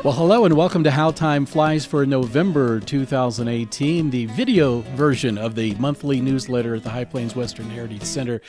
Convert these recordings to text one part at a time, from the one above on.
Well, hello and welcome to How Time Flies for November 2018, the video version of the monthly newsletter at the High Plains Western Heritage Center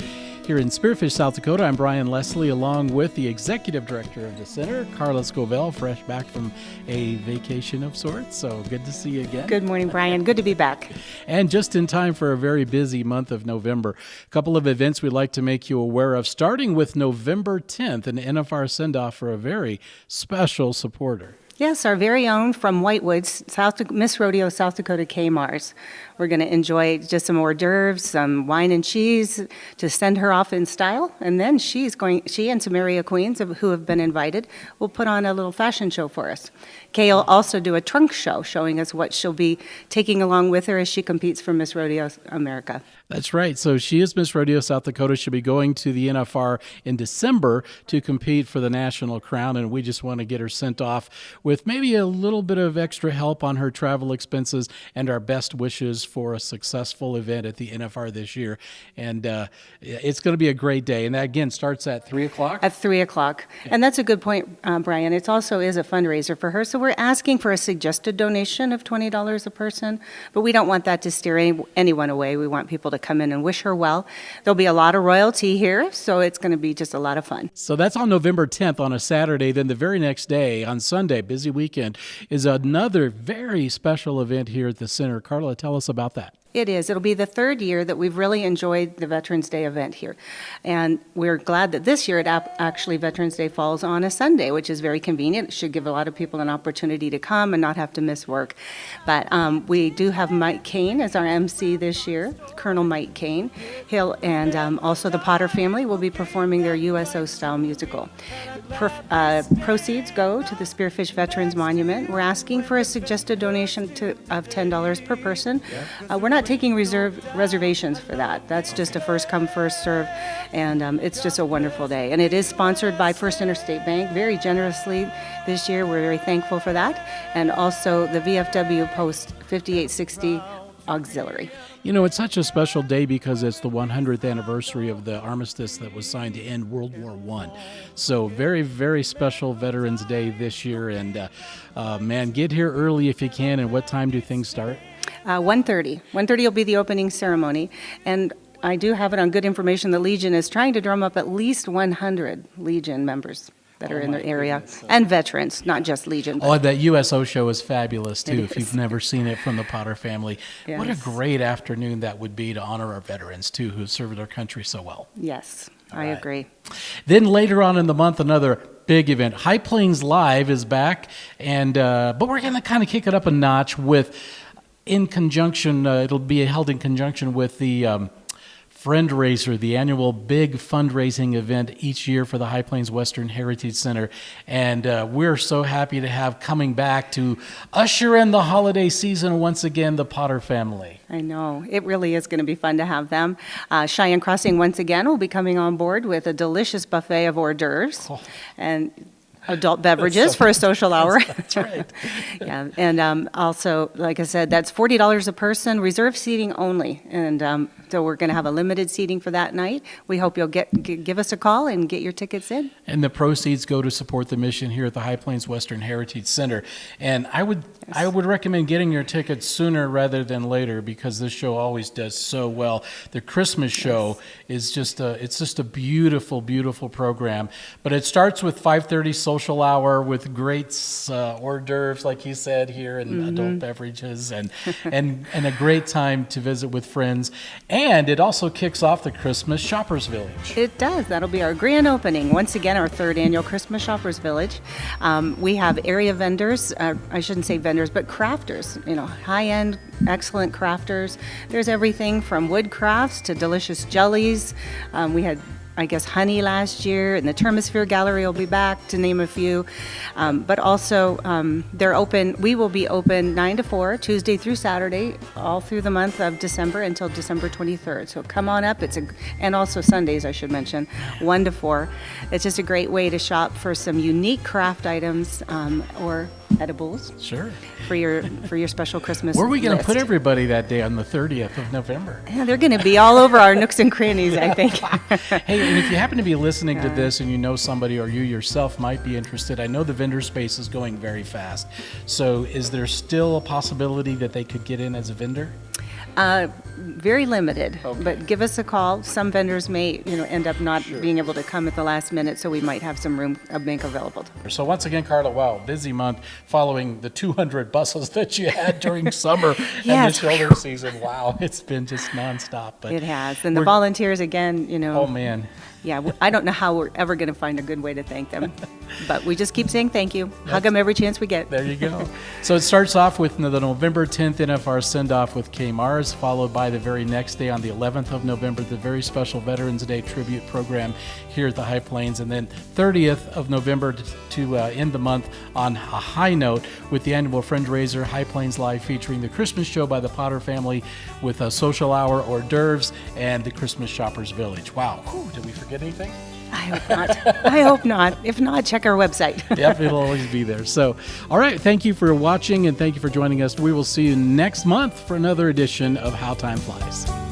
here in Spearfish, South Dakota. I'm Brian Leslie, along with the executive director of the center, Carla Scovell, fresh back from a vacation of sorts. So good to see you again. Good morning, Brian. Good to be back. And just in time for a very busy month of November. A couple of events we'd like to make you aware of, starting with November 10th, an NFR Sendoff for a very special supporter. Yes, our very own from Whitewoods, Miss Rodeo, South Dakota K. Mars. We're going to enjoy just some hors d'oeuvres, some wine and cheese to send her off in style. And then she and some area queens who have been invited will put on a little fashion show for us. Kay will also do a trunk show showing us what she'll be taking along with her as she competes for Miss Rodeo America. That's right. So she is Miss Rodeo South Dakota. She'll be going to the NFR in December to compete for the national crown, and we just want to get her sent off with maybe a little bit of extra help on her travel expenses and our best wishes for a successful event at the NFR this year. And it's going to be a great day. And that, again, starts at 3 o'clock? At 3 o'clock. Okay. And that's a good point, Brian. It also is a fundraiser for her. So we're asking for a suggested donation of $20 a person, but we don't want that to steer anyone away. We want people to come in and wish her well. There'll be a lot of royalty here, so it's going to be just a lot of fun. So that's on November 10th on a Saturday. Then the very next day, on Sunday, busy weekend, is another very special event here at the center. Carla, tell us about that. It is. It'll be the third year that we've really enjoyed the Veterans Day event here. And we're glad that this year actually Veterans Day falls on a Sunday, which is very convenient. It should give a lot of people an opportunity to come and not have to miss work. But we do have Mike Kane as our MC this year, Colonel Mike Kane. Also the Potter family will be performing their USO-style musical. Proceeds go to the Spearfish Veterans Monument. We're asking for a suggested donation of $10 per person. We're not taking reservations for that. That's just a first come, first serve, and it's just a wonderful day. And it is sponsored by First Interstate Bank very generously this year. We're very thankful for that. And also the VFW Post 5860 Auxiliary. You know, it's such a special day because it's the 100th anniversary of the armistice that was signed to end World War I. So very, very special Veterans Day this year. And, man, get here early if you can. And what time do things start? 1:30. 1:30 will be the opening ceremony. And I do have it on good information. The Legion is trying to drum up at least 100 Legion members that are in the area, and veterans, not just Legion. Oh, that USO show is fabulous, too, if you've never seen it from the Potter family. Yes. What a great afternoon that would be to honor our veterans, too, who served our country so well. Yes, I agree. Then later on in the month, another big event. High Plains Live is back, and but we're going to kind of kick it up a notch with, it'll be held in conjunction with the Friendraiser, the annual big fundraising event each year for the High Plains Western Heritage Center. And we're so happy to have coming back to usher in the holiday season once again, the Potter family. I know. It really is going to be fun to have them. Cheyenne Crossing once again will be coming on board with a delicious buffet of hors d'oeuvres and adult beverages for a social hour. That's right. Yeah, and also, like I said, that's $40 a person, reserved seating only. And so we're going to have a limited seating for that night. We hope you'll give us a call and get your tickets in. And the proceeds go to support the mission here at the High Plains Western Heritage Center. And I would recommend getting your tickets sooner rather than later because this show always does so well. The Christmas show is just a beautiful, beautiful program. But it starts with 5:30 social hour with great hors d'oeuvres, like you said here, and adult beverages, and a great time to visit with friends. And it also kicks off the Christmas Shoppers Village. It does. That'll be our grand opening. Once again, our third annual Christmas Shoppers Village. We have area vendors, I shouldn't say vendors, but crafters, high-end, excellent crafters. There's everything from wood crafts to delicious jellies. We had honey last year, and the Termosphere Gallery will be back, to name a few. But also, they're open. We will be open 9 to 4, Tuesday through Saturday, all through the month of December until December 23rd. So come on up. And also Sundays, I should mention, 1 to 4. It's just a great way to shop for some unique craft items or edibles Sure. for your special Christmas Where are we going to list. put everybody that day on the 30th of November? Yeah, they're going to be all over our nooks and crannies, I think. Hey, and if you happen to be listening to this and you know somebody or you yourself might be interested, I know the vendor space is going very fast. So is there still a possibility that they could get in as a vendor? Very limited, Okay. but give us a call. Some vendors may, end up not being able to come at the last minute, so we might have some room, a bank available. So once again, Carla, wow, busy month following the 200 buses that you had during summer and the Yes. shoulder season. Wow, it's been just nonstop. But It has, and the we're- volunteers again, Oh, man. yeah, I don't know how we're ever going to find a good way to thank them, but we just keep saying thank you, hug them every chance we get. There you go. So it starts off with the November 10th NFR Sendoff with K Mars, followed by the very next day on the 11th of November, the very special Veterans Day tribute program here at the High Plains, and then 30th of November to end the month on a high note with the annual fundraiser High Plains Live featuring the Christmas show by the Potter family with a social hour, hors d'oeuvres, and the Christmas Shoppers Village. Wow. Whew, did we forget anything? I hope not. I hope not. If not, check our website. Yep, it'll always be there. So, all right, thank you for watching and thank you for joining us. We will see you next month for another edition of How Time Flies.